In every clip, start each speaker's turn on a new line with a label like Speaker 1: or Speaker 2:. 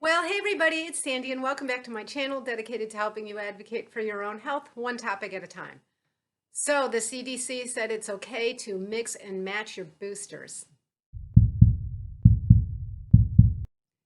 Speaker 1: Well, hey everybody, it's Sandy and welcome back to my channel dedicated to helping you advocate for your own health, one topic at a time. So the CDC said it's okay to mix and match your boosters.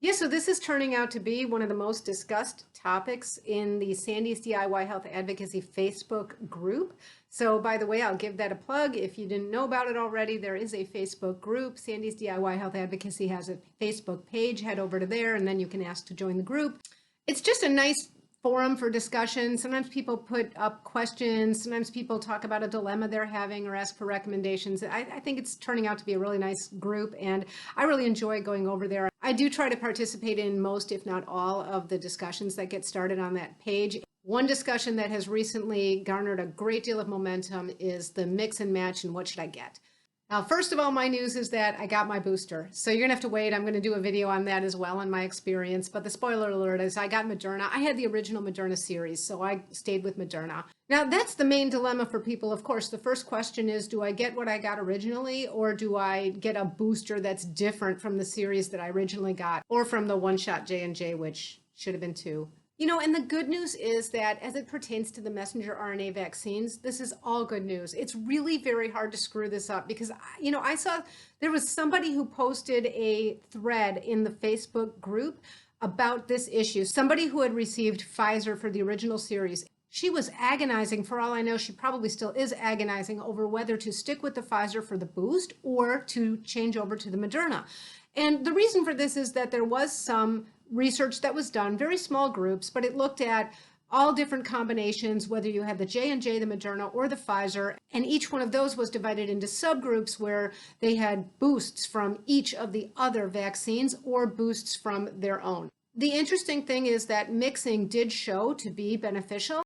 Speaker 1: Yeah, so this is turning out to be one of the most discussed topics in the Sandy's DIY Health Advocacy Facebook group. So by the way, I'll give that a plug. If you didn't know about it already, there is a Facebook group. Sandy's DIY Health Advocacy has a Facebook page. Head over to there and then you can ask to join the group. It's just a nice forum for discussion. Sometimes people put up questions. Sometimes people talk about a dilemma they're having or ask for recommendations. I think it's turning out to be a really nice group, and I really enjoy going over there. I do try to participate in most, if not all, of the discussions that get started on that page. One discussion that has recently garnered a great deal of momentum is the mix and match and what should I get? Now, first of all, my news is that I got my booster. So you're gonna have to wait. I'm gonna do a video on that as well, on my experience. But the spoiler alert is I got Moderna. I had the original Moderna series, so I stayed with Moderna. Now, that's the main dilemma for people. Of course, the first question is, do I get what I got originally, or do I get a booster that's different from the series that I originally got, or from the one-shot J&J, which should have been two? And the good news is that as it pertains to the messenger RNA vaccines, this is all good news. It's really very hard to screw this up because, I saw there was somebody who posted a thread in the Facebook group about this issue. Somebody who had received Pfizer for the original series. She was agonizing, for all I know, she probably still is agonizing over whether to stick with the Pfizer for the boost or to change over to the Moderna. And the reason for this is that there was some research that was done, very small groups, but it looked at all different combinations, whether you had the J&J, the Moderna, or the Pfizer, and each one of those was divided into subgroups where they had boosts from each of the other vaccines or boosts from their own. The interesting thing is that mixing did show to be beneficial,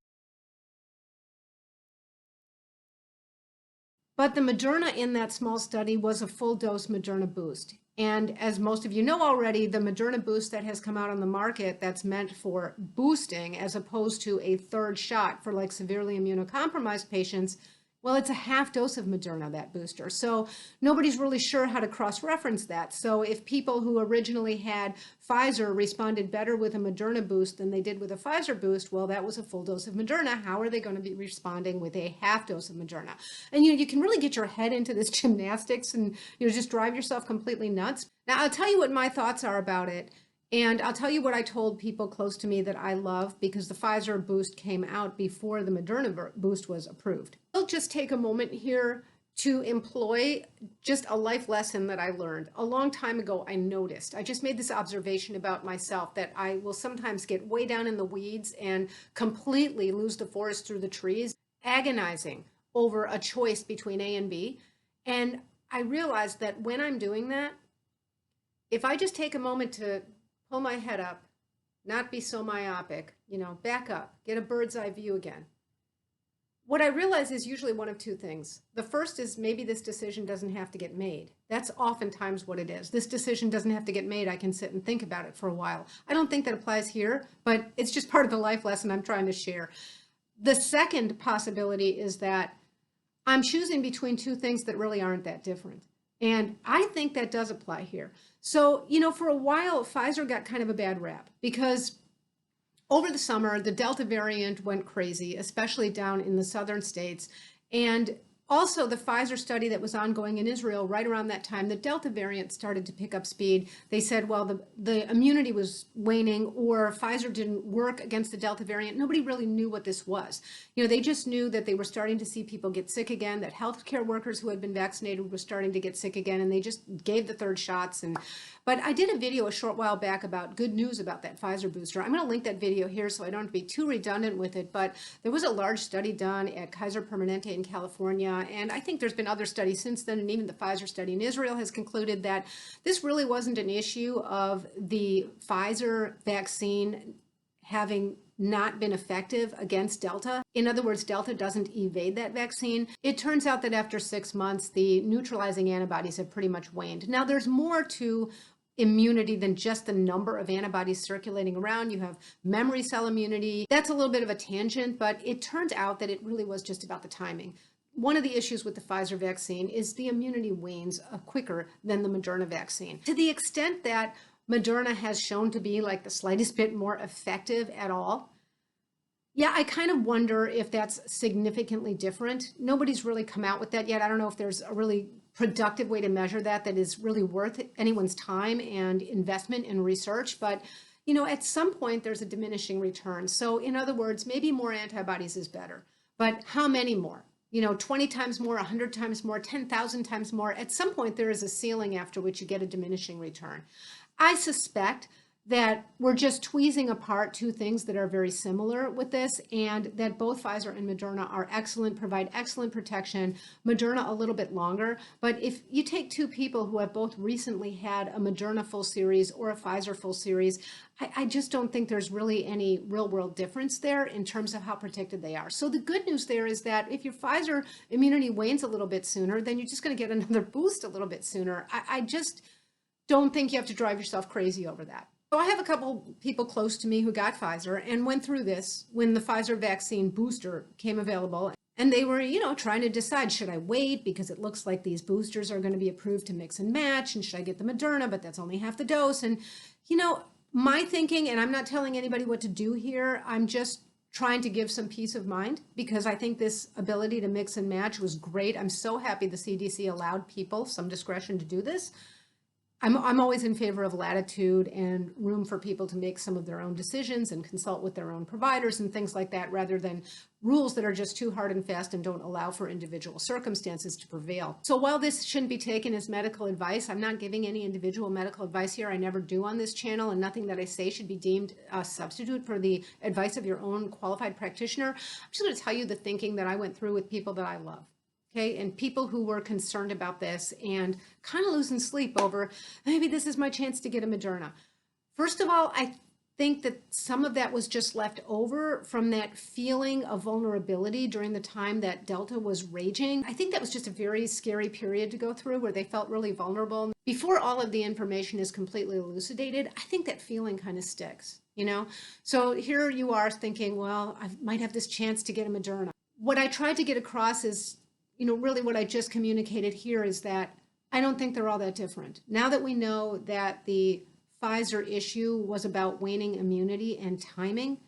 Speaker 1: but the Moderna in that small study was a full dose Moderna boost. And as most of you know already, the Moderna boost that has come out on the market that's meant for boosting as opposed to a third shot for like severely immunocompromised patients, well, it's a half dose of Moderna, that booster. So nobody's really sure how to cross-reference that. So if people who originally had Pfizer responded better with a Moderna boost than they did with a Pfizer boost, well, that was a full dose of Moderna. How are they going to be responding with a half dose of Moderna? And you can really get your head into this gymnastics and just drive yourself completely nuts. Now, I'll tell you what my thoughts are about it. And I'll tell you what I told people close to me that I love, because the Pfizer boost came out before the Moderna boost was approved. I'll just take a moment here to employ just a life lesson that I learned. A long time ago, I just made this observation about myself that I will sometimes get way down in the weeds and completely lose the forest through the trees, agonizing over a choice between A and B. And I realized that when I'm doing that, if I just take a moment to pull my head up, not be so myopic, back up, get a bird's eye view again. What I realize is usually one of two things. The first is maybe this decision doesn't have to get made. That's oftentimes what it is. This decision doesn't have to get made. I can sit and think about it for a while. I don't think that applies here, but it's just part of the life lesson I'm trying to share. The second possibility is that I'm choosing between two things that really aren't that different. And I think that does apply here. So, for a while, Pfizer got kind of a bad rap because over the summer, the Delta variant went crazy, especially down in the southern states. And also the Pfizer study that was ongoing in Israel right around that time, the Delta variant started to pick up speed. They said, well, the immunity was waning, or Pfizer didn't work against the Delta variant. Nobody really knew what this was. They just knew that they were starting to see people get sick again, that healthcare workers who had been vaccinated were starting to get sick again, and they just gave the third shots. But I did a video a short while back about good news about that Pfizer booster. I'm going to link that video here so I don't have to be too redundant with it, but there was a large study done at Kaiser Permanente in California, and I think there's been other studies since then, and even the Pfizer study in Israel has concluded that this really wasn't an issue of the Pfizer vaccine having not been effective against Delta. In other words, Delta doesn't evade that vaccine. It turns out that after 6 months, the neutralizing antibodies have pretty much waned. Now, there's more to immunity than just the number of antibodies circulating around. You have memory cell immunity. That's a little bit of a tangent, but it turned out that it really was just about the timing. One of the issues with the Pfizer vaccine is the immunity wanes quicker than the Moderna vaccine. To the extent that Moderna has shown to be like the slightest bit more effective at all. Yeah, I kind of wonder if that's significantly different. Nobody's really come out with that yet. I don't know if there's a really productive way to measure that that is really worth anyone's time and investment in research. But, at some point there's a diminishing return. So in other words, maybe more antibodies is better. But how many more? 20 times more, 100 times more, 10,000 times more. At some point there is a ceiling after which you get a diminishing return. I suspect that we're just tweezing apart two things that are very similar with this, and that both Pfizer and Moderna are excellent, provide excellent protection. Moderna a little bit longer, but if you take two people who have both recently had a Moderna full series or a Pfizer full series, I just don't think there's really any real world difference there in terms of how protected they are. So the good news there is that if your Pfizer immunity wanes a little bit sooner, then you're just going to get another boost a little bit sooner. I just don't think you have to drive yourself crazy over that. So I have a couple people close to me who got Pfizer and went through this when the Pfizer vaccine booster came available. And they were, trying to decide, should I wait because it looks like these boosters are going to be approved to mix and match? And should I get the Moderna, but that's only half the dose? And, my thinking, and I'm not telling anybody what to do here, I'm just trying to give some peace of mind because I think this ability to mix and match was great. I'm so happy the CDC allowed people some discretion to do this. I'm always in favor of latitude and room for people to make some of their own decisions and consult with their own providers and things like that, rather than rules that are just too hard and fast and don't allow for individual circumstances to prevail. So while this shouldn't be taken as medical advice, I'm not giving any individual medical advice here. I never do on this channel, and nothing that I say should be deemed a substitute for the advice of your own qualified practitioner. I'm just going to tell you the thinking that I went through with people that I love. Okay, and people who were concerned about this and kind of losing sleep over, maybe this is my chance to get a Moderna. First of all, I think that some of that was just left over from that feeling of vulnerability during the time that Delta was raging. I think that was just a very scary period to go through where they felt really vulnerable. Before all of the information is completely elucidated, I think that feeling kind of sticks, So here you are thinking, well, I might have this chance to get a Moderna. What I tried to get across is, really what I just communicated here is that I don't think they're all that different. Now that we know that the Pfizer issue was about waning immunity and timing,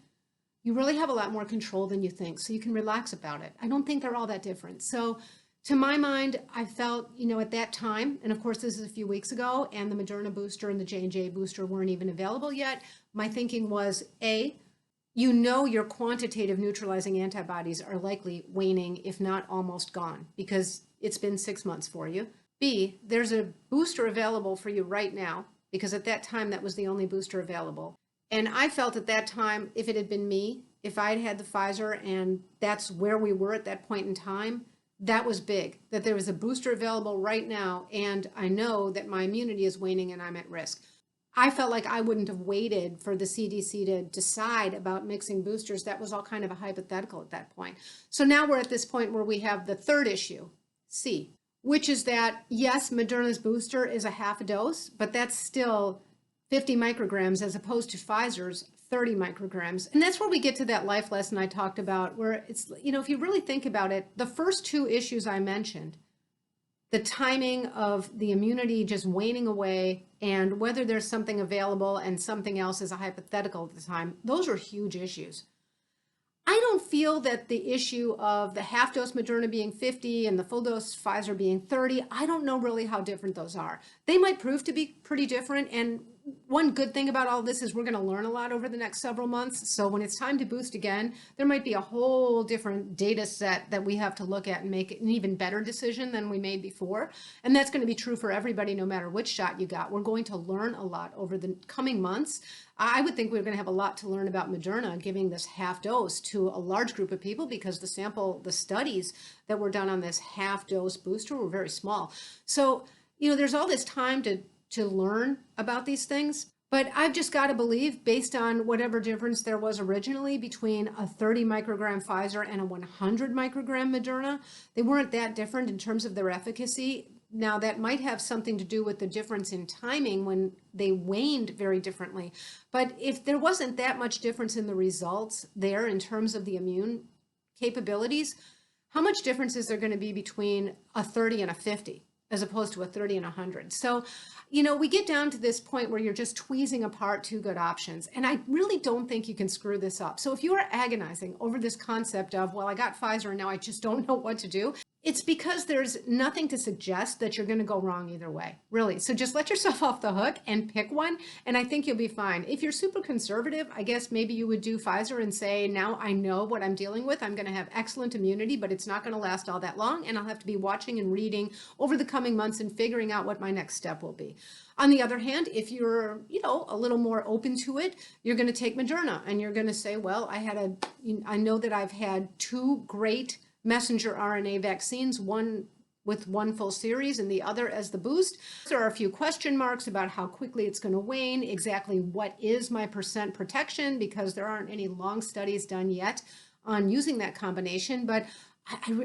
Speaker 1: you really have a lot more control than you think, so you can relax about it. I don't think they're all that different. So to my mind, I felt, at that time, and of course this is a few weeks ago, and the Moderna booster and the J&J booster weren't even available yet, my thinking was, A, your quantitative neutralizing antibodies are likely waning, if not almost gone, because it's been 6 months for you. B, there's a booster available for you right now, because at that time that was the only booster available. And I felt at that time, if it had been me, if I had the Pfizer and that's where we were at that point in time, that was big, that there was a booster available right now, and I know that my immunity is waning and I'm at risk. I felt like I wouldn't have waited for the CDC to decide about mixing boosters. That was all kind of a hypothetical at that point. So now we're at this point where we have the third issue, C, which is that, yes, Moderna's booster is a half a dose, but that's still 50 micrograms as opposed to Pfizer's 30 micrograms. And that's where we get to that life lesson I talked about, where it's, if you really think about it, the first two issues I mentioned, the timing of the immunity just waning away and whether there's something available and something else is a hypothetical at the time, those are huge issues. I don't feel that the issue of the half dose Moderna being 50 and the full dose Pfizer being 30, I don't know really how different those are. They might prove to be pretty different, and one good thing about all this is we're going to learn a lot over the next several months. So when it's time to boost again, there might be a whole different data set that we have to look at and make an even better decision than we made before. And that's going to be true for everybody, no matter which shot you got. We're going to learn a lot over the coming months. I would think we're going to have a lot to learn about Moderna giving this half dose to a large group of people, because the studies that were done on this half dose booster were very small. So, there's all this time to learn about these things. But I've just got to believe, based on whatever difference there was originally between a 30 microgram Pfizer and a 100 microgram Moderna, they weren't that different in terms of their efficacy. Now, that might have something to do with the difference in timing when they waned very differently. But if there wasn't that much difference in the results there in terms of the immune capabilities, how much difference is there going to be between a 30 and a 50? as opposed to a 30 and 100. So, we get down to this point where you're just tweezing apart two good options. And I really don't think you can screw this up. So if you are agonizing over this concept of, well, I got Pfizer and now I just don't know what to do, it's because there's nothing to suggest that you're going to go wrong either way, really. So just let yourself off the hook and pick one, and I think you'll be fine. If you're super conservative, I guess maybe you would do Pfizer and say, now I know what I'm dealing with. I'm going to have excellent immunity, but it's not going to last all that long, and I'll have to be watching and reading over the coming months and figuring out what my next step will be. On the other hand, if you're, a little more open to it, you're going to take Moderna, and you're going to say, well, I know that I've had two great messenger RNA vaccines, one with one full series and the other as the boost. There are a few question marks about how quickly it's going to wane, exactly what is my percent protection, because there aren't any long studies done yet on using that combination, but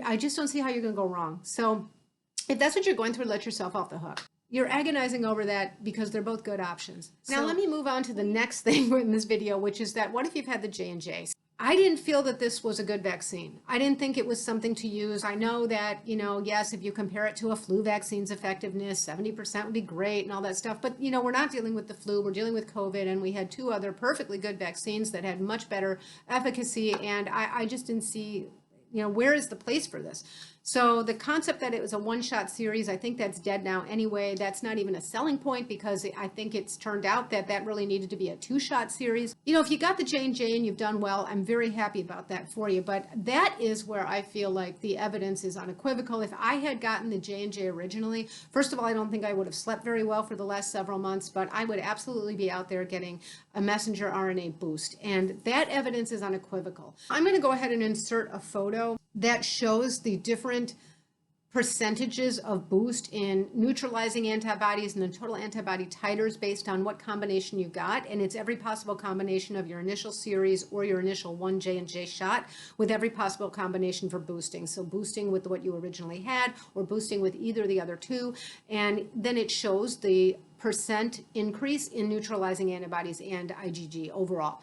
Speaker 1: I just don't see how you're going to go wrong. So if that's what you're going through, let yourself off the hook. You're agonizing over that because they're both good options. Now, let me move on to the next thing in this video, which is that what if you've had the J&J? I didn't feel that this was a good vaccine. I didn't think it was something to use. I know that, yes, if you compare it to a flu vaccine's effectiveness, 70% would be great and all that stuff. But, we're not dealing with the flu. We're dealing with COVID. And we had two other perfectly good vaccines that had much better efficacy. And I just didn't see, where is the place for this? So the concept that it was a one-shot series, I think that's dead now anyway. That's not even a selling point because I think it's turned out that that really needed to be a two-shot series. If you got the J&J and you've done well, I'm very happy about that for you. But that is where I feel like the evidence is unequivocal. If I had gotten the J&J originally, first of all, I don't think I would have slept very well for the last several months, but I would absolutely be out there getting a messenger RNA boost. And that evidence is unequivocal. I'm going to go ahead and insert a photo that shows the different percentages of boost in neutralizing antibodies and the total antibody titers based on what combination you got. And it's every possible combination of your initial series or your initial one J&J shot with every possible combination for boosting. So boosting with what you originally had or boosting with either of the other two. And then it shows the percent increase in neutralizing antibodies and IgG overall.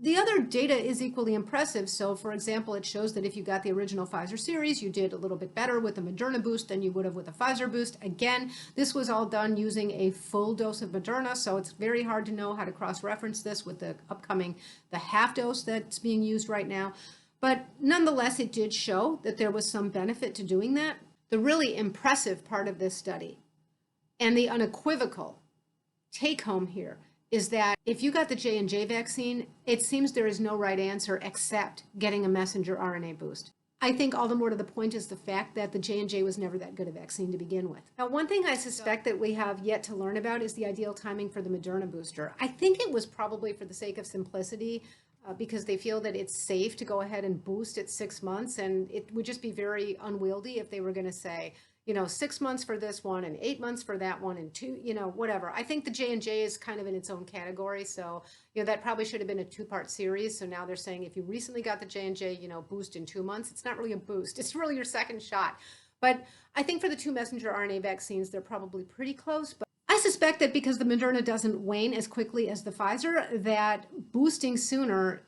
Speaker 1: The other data is equally impressive. So, for example, it shows that if you got the original Pfizer series, you did a little bit better with the Moderna boost than you would have with a Pfizer boost. Again, this was all done using a full dose of Moderna, so it's very hard to know how to cross-reference this with the half dose that's being used right now. But nonetheless, it did show that there was some benefit to doing that. The really impressive part of this study and the unequivocal take-home here is that if you got the J&J vaccine, it seems there is no right answer except getting a messenger RNA boost. I think all the more to the point is the fact that the J&J was never that good a vaccine to begin with. Now, one thing I suspect that we have yet to learn about is the ideal timing for the Moderna booster. I think it was probably for the sake of simplicity because they feel that it's safe to go ahead and boost at 6 months, and it would just be very unwieldy if they were going to say, 6 months for this one and 8 months for that one and two, whatever. I think the J&J is kind of in its own category. So, that probably should have been a two-part series. So now they're saying if you recently got the J&J, boost in 2 months, it's not really a boost. It's really your second shot. But I think for the two messenger RNA vaccines, they're probably pretty close. But I suspect that because the Moderna doesn't wane as quickly as the Pfizer, that boosting sooner,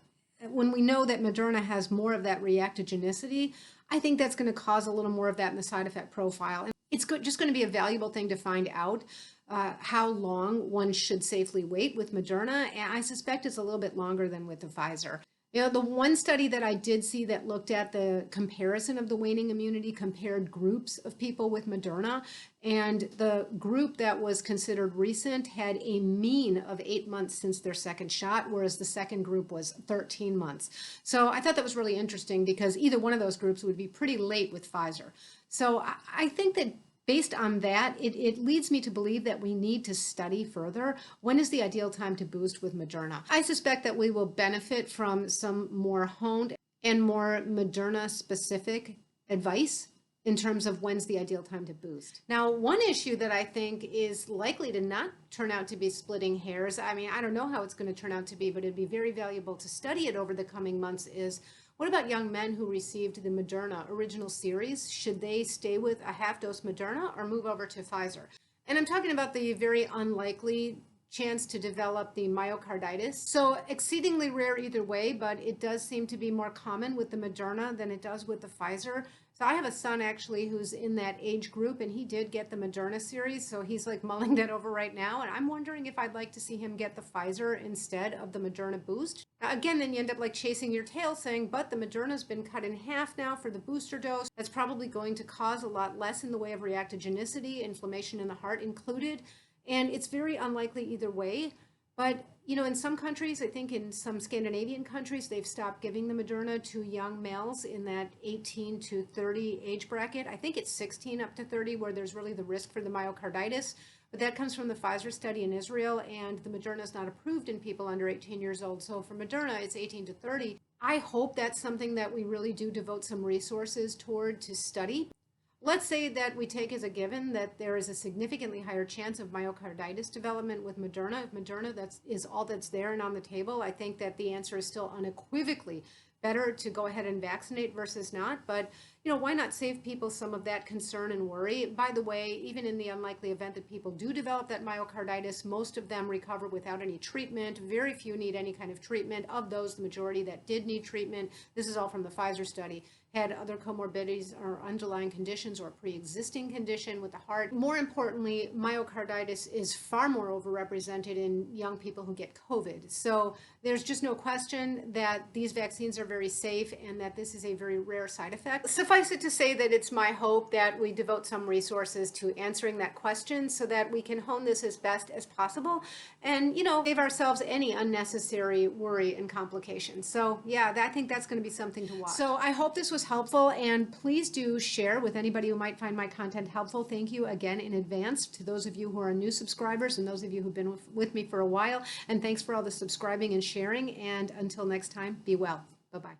Speaker 1: when we know that Moderna has more of that reactogenicity, I think that's going to cause a little more of that in the side effect profile. And it's just going to be a valuable thing to find out how long one should safely wait with Moderna. And I suspect it's a little bit longer than with the Pfizer. The one study that I did see that looked at the comparison of the waning immunity compared groups of people with Moderna, and the group that was considered recent had a mean of 8 months since their second shot, whereas the second group was 13 months. So I thought that was really interesting because either one of those groups would be pretty late with Pfizer. So I think that based on that, it leads me to believe that we need to study further when is the ideal time to boost with Moderna. I suspect that we will benefit from some more honed and more Moderna-specific advice in terms of when's the ideal time to boost. Now, one issue that I think is likely to not turn out to be splitting hairs, I mean, I don't know how it's going to turn out to be, but it'd be very valuable to study it over the coming months, is what about young men who received the Moderna original series? Should they stay with a half-dose Moderna or move over to Pfizer? And I'm talking about the very unlikely chance to develop the myocarditis. So exceedingly rare either way, but it does seem to be more common with the Moderna than it does with the Pfizer. So I have a son actually who's in that age group, and he did get the Moderna series. So he's like mulling that over right now. And I'm wondering if I'd like to see him get the Pfizer instead of the Moderna boost. Again, then you end up like chasing your tail saying, but the Moderna's been cut in half now for the booster dose. That's probably going to cause a lot less in the way of reactogenicity, inflammation in the heart included. And it's very unlikely either way. But, you know, in some countries, I think in some Scandinavian countries, they've stopped giving the Moderna to young males in that 18 to 30 age bracket. I think it's 16 up to 30 where there's really the risk for the myocarditis. But that comes from the Pfizer study in Israel, and the Moderna is not approved in people under 18 years old. So for Moderna, it's 18 to 30. I hope that's something that we really do devote some resources toward to study. Let's say that we take as a given that there is a significantly higher chance of myocarditis development with Moderna. If Moderna is all that's there and on the table, I think that the answer is still unequivocally better to go ahead and vaccinate versus not. But, you know, why not save people some of that concern and worry? By the way, even in the unlikely event that people do develop that myocarditis, most of them recover without any treatment. Very few need any kind of treatment. Of those, the majority that did need treatment, this is all from the Pfizer study, had other comorbidities or underlying conditions or pre-existing condition with the heart. More importantly, myocarditis is far more overrepresented in young people who get COVID. So there's just no question that these vaccines are very safe and that this is a very rare side effect. Suffice it to say that it's my hope that we devote some resources to answering that question so that we can hone this as best as possible and, you know, save ourselves any unnecessary worry and complications. So yeah, I think that's going to be something to watch. So I hope this was helpful, and please do share with anybody who might find my content helpful. Thank you again in advance to those of you who are new subscribers and those of you who've been with me for a while. And thanks for all the subscribing and sharing. And until next time, be well. Bye-bye.